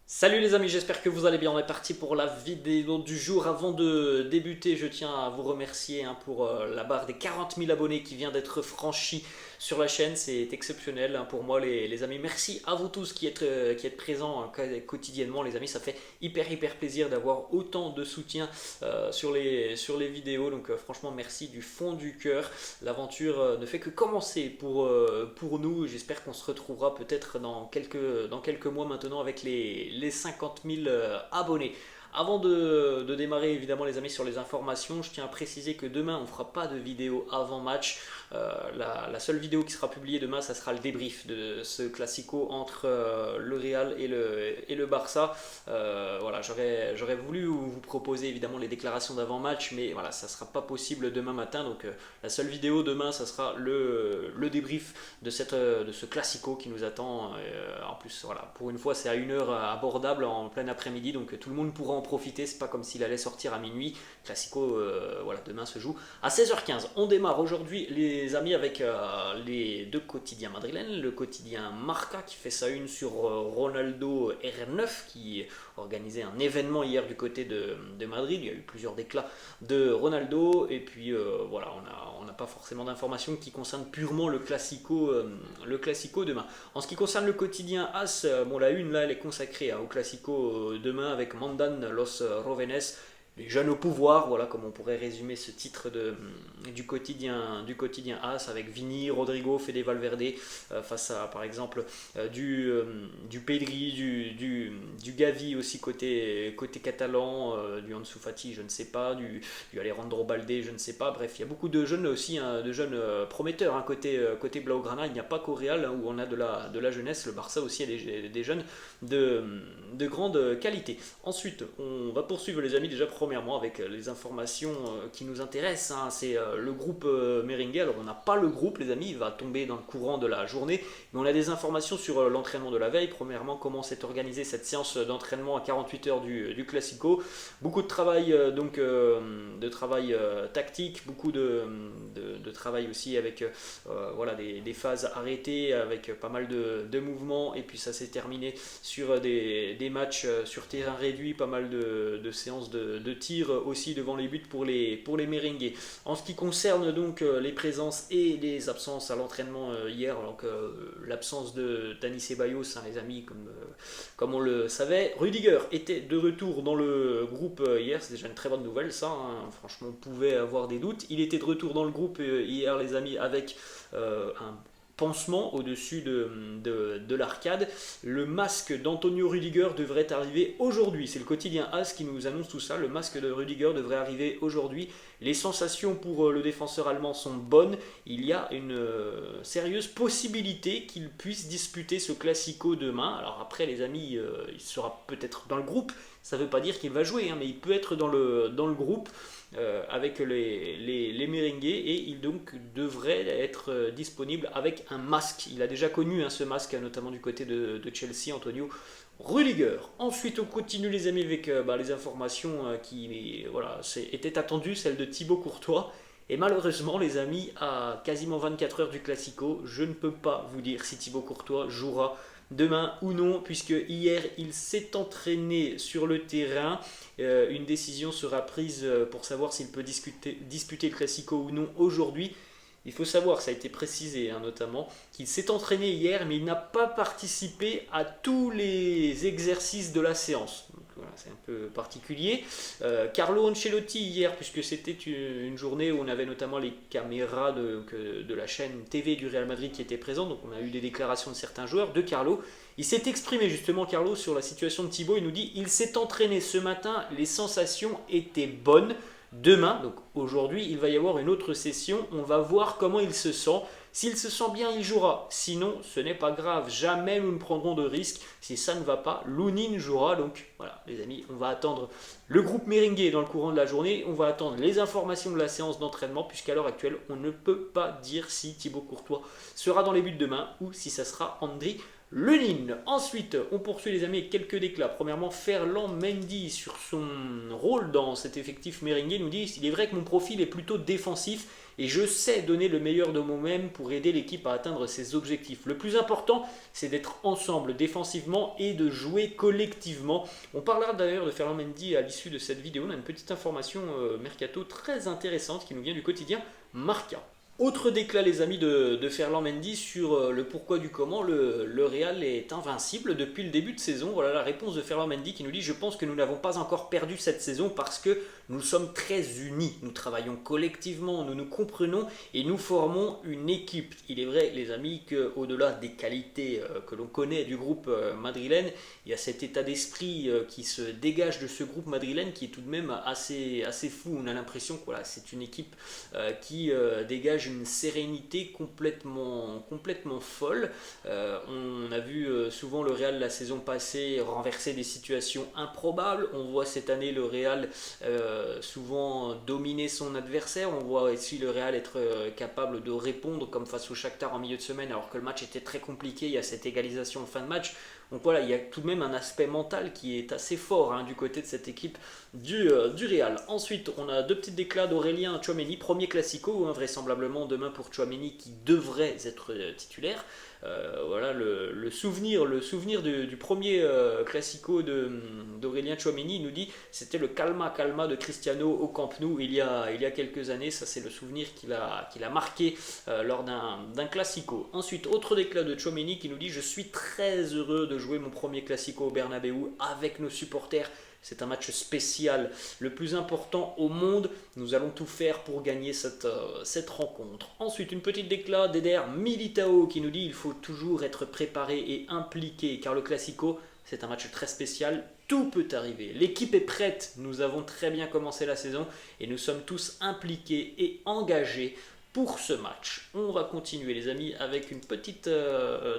Salut les amis, j'espère que vous allez bien. On est parti pour la vidéo du jour. Avant de débuter, je tiens à vous remercier pour la barre des 40 000 abonnés qui vient d'être franchie sur la chaîne. C'est exceptionnel pour moi les amis. Merci à vous tous qui êtes présents quotidiennement les amis. Ça fait hyper plaisir d'avoir autant de soutien sur les vidéos. Donc franchement merci du fond du cœur. L'aventure ne fait que commencer pour nous. J'espère qu'on se retrouvera peut-être dans quelques mois maintenant avec les 50 000 abonnés. Avant de démarrer évidemment les amis sur les informations, je tiens à préciser que demain on ne fera pas de vidéo avant match. La seule vidéo qui sera publiée demain, ça sera le débrief de ce classico entre le Real et le Barça. Voilà, j'aurais voulu vous proposer évidemment les déclarations d'avant-match, mais voilà, ça ne sera pas possible demain matin. Donc la seule vidéo demain, ça sera le débrief de ce classico qui nous attend. En plus, voilà, pour une fois, c'est à une heure abordable en plein après-midi, donc tout le monde pourra en profiter. C'est pas comme s'il allait sortir à minuit. Classico, voilà, demain se joue à 16h15. On démarre aujourd'hui, les amis, avec les deux quotidiens madrilènes. Le quotidien Marca qui fait sa une sur Ronaldo R9 qui organisait un événement hier du côté de Madrid. Il y a eu plusieurs déclats de Ronaldo et puis voilà, on n'a pas forcément d'informations qui concernent purement le classico demain. En ce qui concerne le quotidien AS, bon, la une là elle est consacrée au classico demain avec Mandan Los Rovenes, les jeunes au pouvoir, voilà comme on pourrait résumer ce titre du quotidien AS, avec Vini, Rodrigo, Fede Valverde face à par exemple du Pedri, du Gavi aussi côté catalan, du Ansu Fati je ne sais pas, du Alejandro Balde je ne sais pas, bref il y a beaucoup de jeunes aussi, de jeunes prometteurs côté Blaugrana. Il n'y a pas qu'au Real où on a de la jeunesse, le Barça aussi a des jeunes de grande qualité. Ensuite on va poursuivre les amis, déjà premièrement avec les informations qui nous intéressent, c'est le groupe Merengue. Alors on n'a pas le groupe les amis, il va tomber dans le courant de la journée, mais on a des informations sur l'entraînement de la veille. Premièrement, comment s'est organisée cette séance d'entraînement à 48 heures du Classico. Beaucoup de travail de travail tactique, beaucoup de travail aussi avec voilà, des phases arrêtées, avec pas mal de mouvements, et puis ça s'est terminé sur des matchs sur terrain réduit, pas mal de séances de tir aussi devant les buts pour les merengues. En ce qui concerne donc les présences et les absences à l'entraînement hier, alors que l'absence de Dani Ceballos, les amis, comme on le savait, Rudiger était de retour dans le groupe hier. C'est déjà une très bonne nouvelle ça, franchement on pouvait avoir des doutes. Il était de retour dans le groupe hier les amis, avec un pansement au-dessus de l'arcade. Le masque d'Antonio Rudiger devrait arriver aujourd'hui. C'est le quotidien AS qui nous annonce tout ça. Le masque de Rudiger devrait arriver aujourd'hui. Les sensations pour le défenseur allemand sont bonnes. Il y a une sérieuse possibilité qu'il puisse disputer ce classico demain. Alors après les amis, il sera peut-être dans le groupe. Ça ne veut pas dire qu'il va jouer, mais il peut être dans le groupe avec les merengues, et il donc devrait être disponible avec un masque. Il a déjà connu ce masque, notamment du côté de Chelsea, Antonio Rudiger. Ensuite on continue les amis avec les informations qui voilà, étaient attendues, celle de Thibaut Courtois. Et malheureusement les amis, à quasiment 24 heures du Classico, je ne peux pas vous dire si Thibaut Courtois jouera demain ou non, puisque hier il s'est entraîné sur le terrain. Une décision sera prise pour savoir s'il peut disputer le Classico ou non aujourd'hui. Il faut savoir, ça a été précisé notamment, qu'il s'est entraîné hier, mais il n'a pas participé à tous les exercices de la séance. Donc, voilà, c'est un peu particulier. Carlo Ancelotti hier, puisque c'était une journée où on avait notamment les caméras de la chaîne TV du Real Madrid qui étaient présentes, donc on a eu des déclarations de certains joueurs, de Carlo. Il s'est exprimé justement, Carlo, sur la situation de Thibaut. Il nous dit: il s'est entraîné ce matin, les sensations étaient bonnes. Demain, donc aujourd'hui, il va y avoir une autre session. On va voir comment il se sent. S'il se sent bien, il jouera. Sinon, ce n'est pas grave. Jamais nous ne prendrons de risques. Si ça ne va pas, Lounine jouera. Donc voilà, les amis, on va attendre le groupe merengue dans le courant de la journée. On va attendre les informations de la séance d'entraînement, puisqu'à l'heure actuelle, on ne peut pas dire si Thibaut Courtois sera dans les buts demain ou si ça sera Andri Lunin. Ensuite, on poursuit les amis avec quelques déclats. Premièrement, Ferland Mendy sur son rôle dans cet effectif merengue nous dit: il est vrai que mon profil est plutôt défensif et je sais donner le meilleur de moi-même pour aider l'équipe à atteindre ses objectifs. Le plus important, c'est d'être ensemble défensivement et de jouer collectivement. On parlera d'ailleurs de Ferland Mendy à l'issue de cette vidéo. On a une petite information mercato très intéressante qui nous vient du quotidien Marca. Autre déclat les amis de Ferland Mendy sur le pourquoi du comment le Real est invincible depuis le début de saison. Voilà la réponse de Ferland Mendy qui nous dit: je pense que nous n'avons pas encore perdu cette saison parce que nous sommes très unis, nous travaillons collectivement, nous nous comprenons et nous formons une équipe. Il est vrai les amis qu'au-delà des qualités que l'on connaît du groupe madrilène, il y a cet état d'esprit qui se dégage de ce groupe madrilène qui est tout de même assez fou. On a l'impression que voilà, c'est une équipe qui dégage une sérénité complètement folle. On a vu souvent le Real la saison passée renverser des situations improbables. On voit cette année le Real souvent dominer son adversaire. On voit aussi le Real être capable de répondre comme face au Shakhtar en milieu de semaine alors que le match était très compliqué. Il y a cette égalisation en fin de match. Donc voilà, il y a tout de même un aspect mental qui est assez fort du côté de cette équipe du Real. Ensuite, on a deux petites déclats d'Aurélien Tchouaméni, premier classico, vraisemblablement demain pour Tchouaméni qui devrait être titulaire. Voilà le souvenir du premier classico d'Aurélien Tchouaméni. Il nous dit c'était le calma de Cristiano au Camp Nou il y a quelques années. Ça c'est le souvenir qu'il a marqué lors d'un classico. Ensuite, autre déclat de Tchouaméni qui nous dit: je suis très heureux de jouer mon premier classico au Bernabeu avec nos supporters. C'est un match spécial, le plus important au monde. Nous allons tout faire pour gagner cette rencontre. Ensuite, une petite déclat d'Eder Militao qui nous dit: il faut toujours être préparé et impliqué car le Classico, c'est un match très spécial. Tout peut arriver. L'équipe est prête. Nous avons très bien commencé la saison et nous sommes tous impliqués et engagés pour ce match. On va continuer les amis avec une petite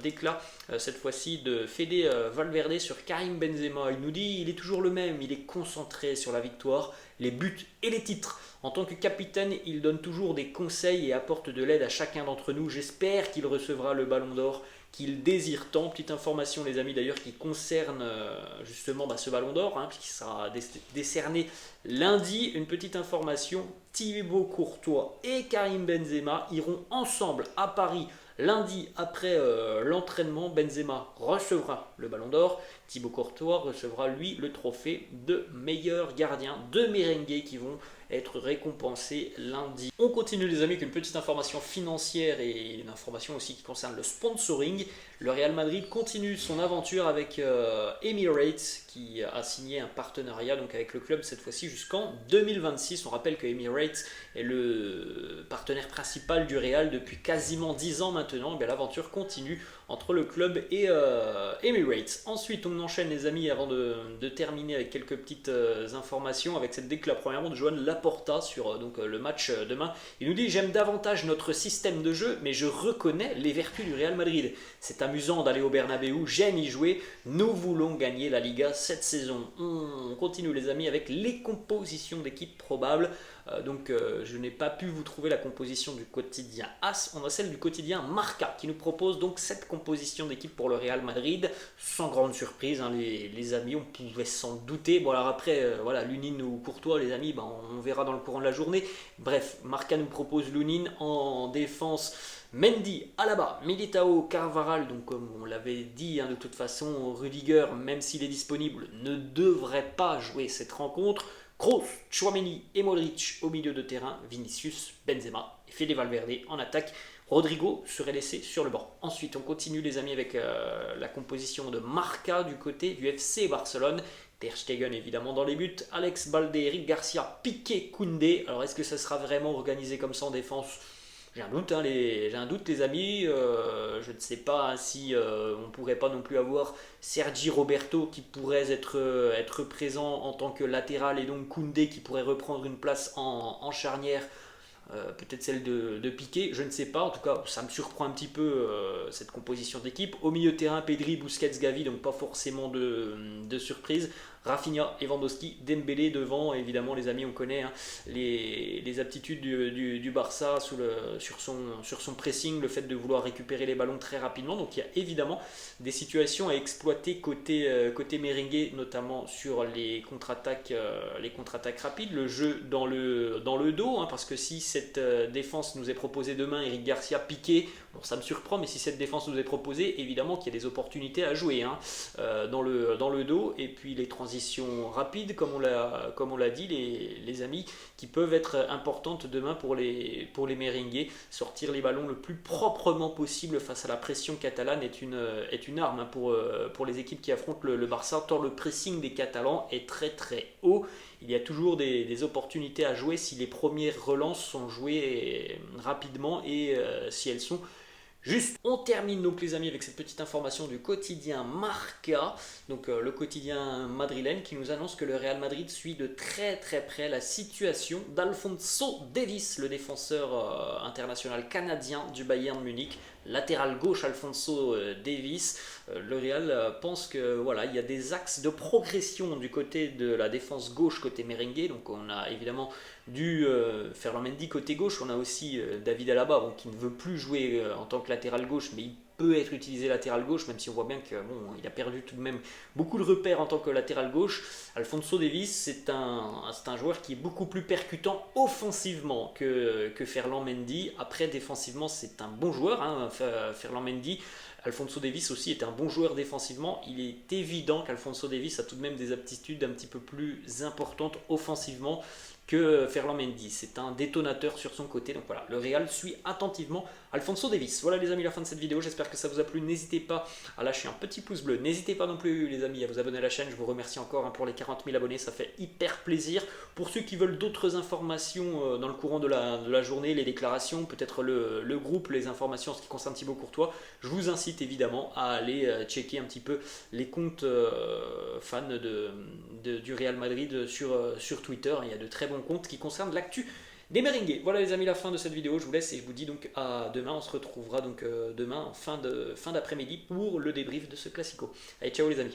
déclat cette fois-ci de Fede Valverde sur Karim Benzema. Il nous dit: il est toujours le même, il est concentré sur la victoire, les buts et les titres. En tant que capitaine, il donne toujours des conseils et apporte de l'aide à chacun d'entre nous. J'espère qu'il recevra le ballon d'or qu'il désire tant. Petite information les amis d'ailleurs qui concerne justement ce ballon d'or qui sera décerné lundi. Une petite information: Thibaut Courtois et Karim Benzema iront ensemble à Paris lundi après l'entraînement. Benzema recevra le ballon d'or, Thibaut Courtois recevra lui le trophée de meilleur gardien. Deux merengues qui vont être récompensés lundi. On continue les amis avec une petite information financière et une information aussi qui concerne le sponsoring. Le Real Madrid continue son aventure avec Emirates qui a signé un partenariat donc avec le club cette fois-ci jusqu'en 2026. On rappelle que Emirates est le partenaire principal du Real depuis quasiment 10 ans maintenant. L'aventure continue entre le club et Emirates. Ensuite on enchaîne les amis avant de terminer avec quelques petites informations avec cette déclaration premièrement de Joan Laporta sur le match demain. Il nous dit: j'aime davantage notre système de jeu mais je reconnais les vertus du Real Madrid. C'est amusant d'aller au Bernabeu, j'aime y jouer, nous voulons gagner la Liga cette saison. On continue les amis avec les compositions d'équipes probables. Je n'ai pas pu vous trouver la composition du quotidien AS, on a celle du quotidien Marca qui nous propose donc cette composition d'équipe pour le Real Madrid, sans grande surprise les amis, on pouvait s'en douter. Bon alors après Lunin ou Courtois les amis, on verra dans le courant de la journée. Bref, Marca nous propose Lunin en défense, Mendy, Alaba, Militao, Carvajal, donc comme on l'avait dit de toute façon, Rudiger, même s'il est disponible, ne devrait pas jouer cette rencontre. Kroos, Tchouaméni et Modric au milieu de terrain, Vinicius, Benzema et Fede Valverde en attaque. Rodrigo serait laissé sur le banc. Ensuite, on continue les amis avec la composition de Marca du côté du FC Barcelone. Ter Stegen évidemment dans les buts, Alex Balde, Eric Garcia, Piqué, Koundé. Alors est-ce que ça sera vraiment organisé comme ça en défense ? J'ai un doute, les amis. Je ne sais pas si on ne pourrait pas non plus avoir Sergi Roberto qui pourrait être présent en tant que latéral et donc Koundé qui pourrait reprendre une place en charnière. Peut-être celle de Piqué, je ne sais pas. En tout cas, ça me surprend un petit peu cette composition d'équipe. Au milieu de terrain, Pedri, Busquets, Gavi, donc pas forcément de surprise. Rafinha, Lewandowski, Dembélé devant. Évidemment les amis, on connaît hein, les aptitudes du Barça sur son pressing, le fait de vouloir récupérer les ballons très rapidement. Donc il y a évidemment des situations à exploiter côté merengue, notamment sur les contre-attaques rapides, le jeu dans le dos, hein, parce que si cette défense nous est proposée demain, Eric Garcia piqué, bon, ça me surprend, mais si cette défense nous est proposée, évidemment qu'il y a des opportunités à jouer hein, dans le dos, et puis les transitions rapides, comme on l'a dit, les amis, qui peuvent être importantes demain pour les merengues. Sortir les ballons le plus proprement possible face à la pression catalane est une arme hein, pour les équipes qui affrontent le Barça, tant le pressing des Catalans est très très haut. Il y a toujours des opportunités à jouer si les premières relances sont jouées rapidement et si elles sont juste. On termine donc les amis avec cette petite information du quotidien Marca, donc le quotidien madrilène qui nous annonce que le Real Madrid suit de très très près la situation d'Alphonso Davies, le défenseur international canadien du Bayern Munich. Latéral gauche Alphonso Davies, le Real pense que voilà, il y a des axes de progression du côté de la défense gauche côté merengue. Donc on a évidemment du Ferland Mendy côté gauche, on a aussi David Alaba bon, qui ne veut plus jouer en tant que latéral gauche, mais il peut être utilisé latéral gauche, même si on voit bien que bon, il a perdu tout de même beaucoup de repères en tant que latéral gauche. Alphonso Davies, c'est un joueur qui est beaucoup plus percutant offensivement que Ferland Mendy. Après, défensivement, c'est un bon joueur, hein, Ferland Mendy. Alphonso Davies aussi est un bon joueur défensivement. Il est évident qu'Alphonso Davies a tout de même des aptitudes un petit peu plus importantes offensivement que Ferland Mendy. C'est un détonateur sur son côté. Donc voilà, le Real suit attentivement Alphonso Davies. Voilà les amis, la fin de cette vidéo. J'espère que ça vous a plu. N'hésitez pas à lâcher un petit pouce bleu. N'hésitez pas non plus les amis à vous abonner à la chaîne. Je vous remercie encore pour les 40 000 abonnés. Ça fait hyper plaisir. Pour ceux qui veulent d'autres informations dans le courant de la journée, les déclarations, peut-être le groupe, les informations en ce qui concerne Thibaut Courtois, je vous incite évidemment à aller checker un petit peu les comptes fans du Real Madrid sur Twitter. Il y a de très bons comptes qui concernent l'actu des merengues. Voilà les amis, la fin de cette vidéo. Je vous laisse et je vous dis donc à demain. On se retrouvera donc demain en fin d'après-midi pour le débrief de ce classico. Allez, ciao les amis.